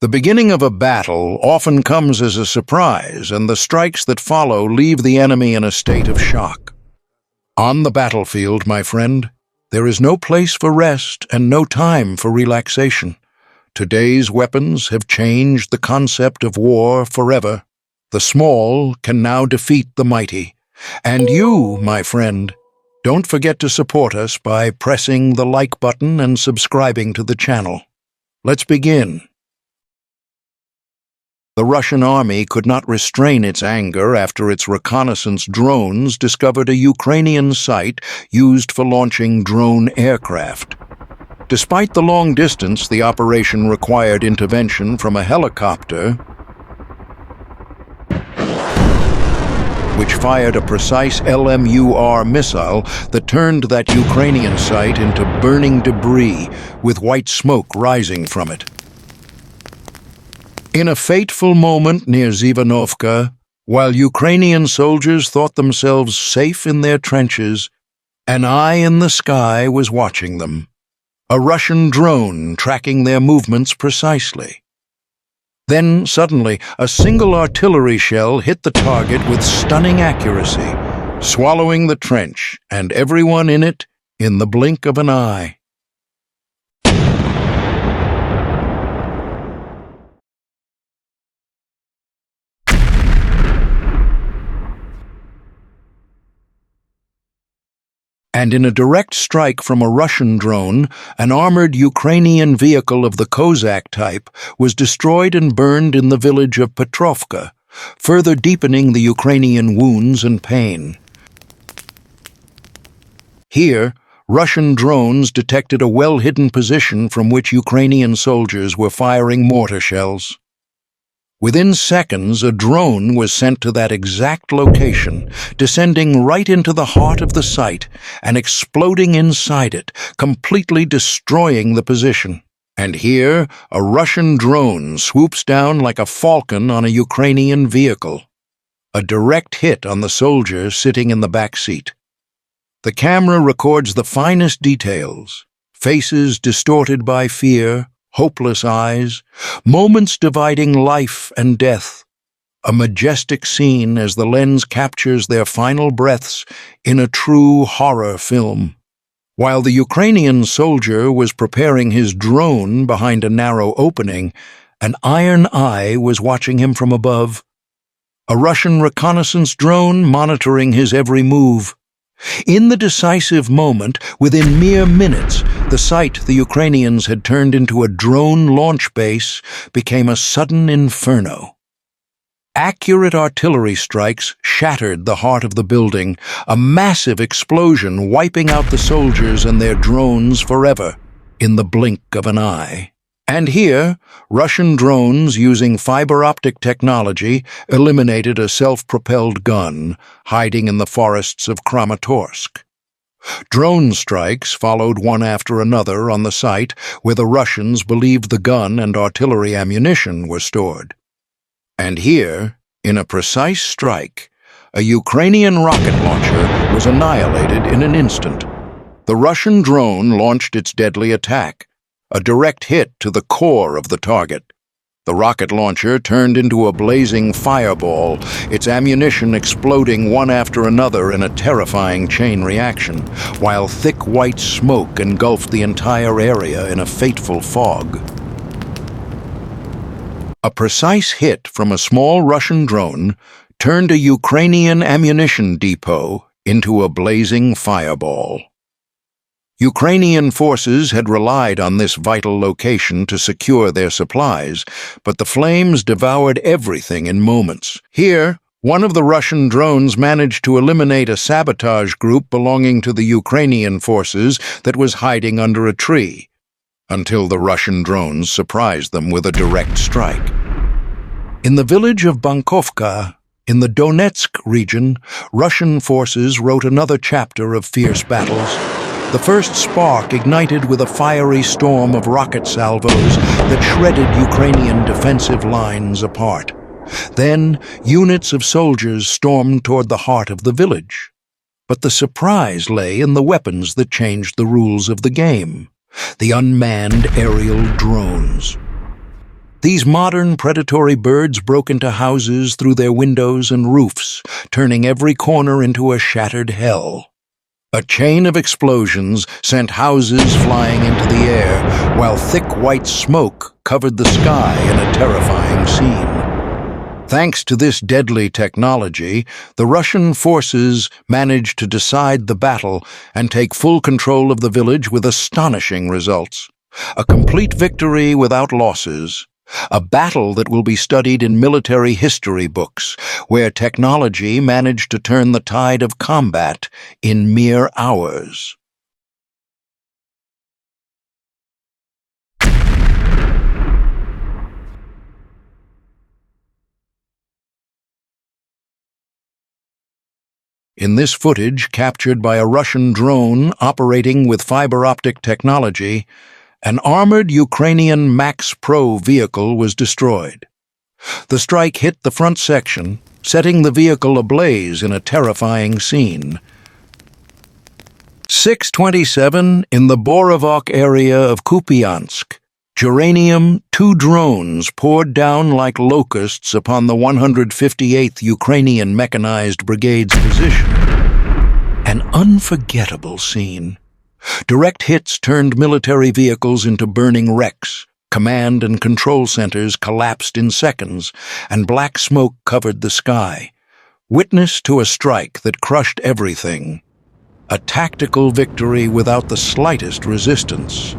The beginning of a battle often comes as a surprise, and the strikes that follow leave the enemy in a state of shock. On the battlefield, my friend, there is no place for rest and no time for relaxation. Today's weapons have changed the concept of war forever. The small can now defeat the mighty. And you, my friend, don't forget to support us by pressing the like button and subscribing to the channel. Let's begin. The Russian army could not restrain its anger after its reconnaissance drones discovered a Ukrainian site used for launching drone aircraft. Despite the long distance the operation required intervention from a helicopter, which fired a precise LMUR missile that turned that Ukrainian site into burning debris with white smoke rising from it. In a fateful moment near Bankovka, while Ukrainian soldiers thought themselves safe in their trenches, an eye in the sky was watching them, a Russian drone tracking their movements precisely. Then, suddenly, a single artillery shell hit the target with stunning accuracy, swallowing the trench and everyone in it in the blink of an eye. And in a direct strike from a Russian drone, an armored Ukrainian vehicle of the Cossack type was destroyed and burned in the village of Petrovka, further deepening the Ukrainian wounds and pain. Here, Russian drones detected a well-hidden position from which Ukrainian soldiers were firing mortar shells. Within seconds, a drone was sent to that exact location, descending right into the heart of the site and exploding inside it, completely destroying the position. And here, a Russian drone swoops down like a falcon on a Ukrainian vehicle. A direct hit on the soldier sitting in the back seat. The camera records the finest details, faces distorted by fear, hopeless eyes, moments dividing life and death, a majestic scene as the lens captures their final breaths in a true horror film. While the Ukrainian soldier was preparing his drone behind a narrow opening, an iron eye was watching him from above, a Russian reconnaissance drone monitoring his every move. In the decisive moment, within mere minutes, the site the Ukrainians had turned into a drone launch base became a sudden inferno. Accurate artillery strikes shattered the heart of the building, a massive explosion wiping out the soldiers and their drones forever, in the blink of an eye. And here, Russian drones using fiber-optic technology eliminated a self-propelled gun hiding in the forests of Kramatorsk. Drone strikes followed one after another on the site where the Russians believed the gun and artillery ammunition were stored. And here, in a precise strike, a Ukrainian rocket launcher was annihilated in an instant. The Russian drone launched its deadly attack, a direct hit to the core of the target. The rocket launcher turned into a blazing fireball, its ammunition exploding one after another in a terrifying chain reaction, while thick white smoke engulfed the entire area in a fateful fog. A precise hit from a small Russian drone turned a Ukrainian ammunition depot into a blazing fireball. Ukrainian forces had relied on this vital location to secure their supplies, but the flames devoured everything in moments. Here, one of the Russian drones managed to eliminate a sabotage group belonging to the Ukrainian forces that was hiding under a tree, until the Russian drones surprised them with a direct strike. In the village of Bankovka, in the Donetsk region, Russian forces wrote another chapter of fierce battles. The first spark ignited with a fiery storm of rocket salvos that shredded Ukrainian defensive lines apart. Then, units of soldiers stormed toward the heart of the village. But the surprise lay in the weapons that changed the rules of the game: the unmanned aerial drones. These modern predatory birds broke into houses through their windows and roofs, turning every corner into a shattered hell. A chain of explosions sent houses flying into the air, while thick white smoke covered the sky in a terrifying scene. Thanks to this deadly technology, the Russian forces managed to decide the battle and take full control of the village with astonishing results. A complete victory without losses. A battle that will be studied in military history books, where technology managed to turn the tide of combat in mere hours. In this footage, captured by a Russian drone operating with fiber-optic technology, an armored Ukrainian Max Pro vehicle was destroyed. The strike hit the front section, setting the vehicle ablaze in a terrifying scene. 6:27 in the Borovok area of Kupiansk. Geranium, 2 drones poured down like locusts upon the 158th Ukrainian Mechanized Brigade's position. An unforgettable scene. Direct hits turned military vehicles into burning wrecks. Command and control centers collapsed in seconds, and black smoke covered the sky. Witness to a strike that crushed everything. A tactical victory without the slightest resistance.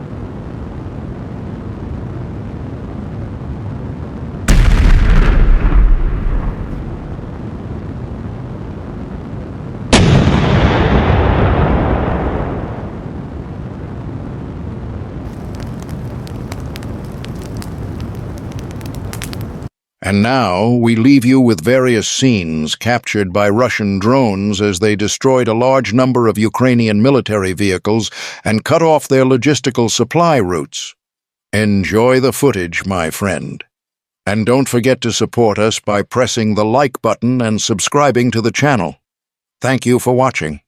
And now we leave you with various scenes captured by Russian drones as they destroyed a large number of Ukrainian military vehicles and cut off their logistical supply routes. Enjoy the footage, my friend. And don't forget to support us by pressing the like button and subscribing to the channel. Thank you for watching.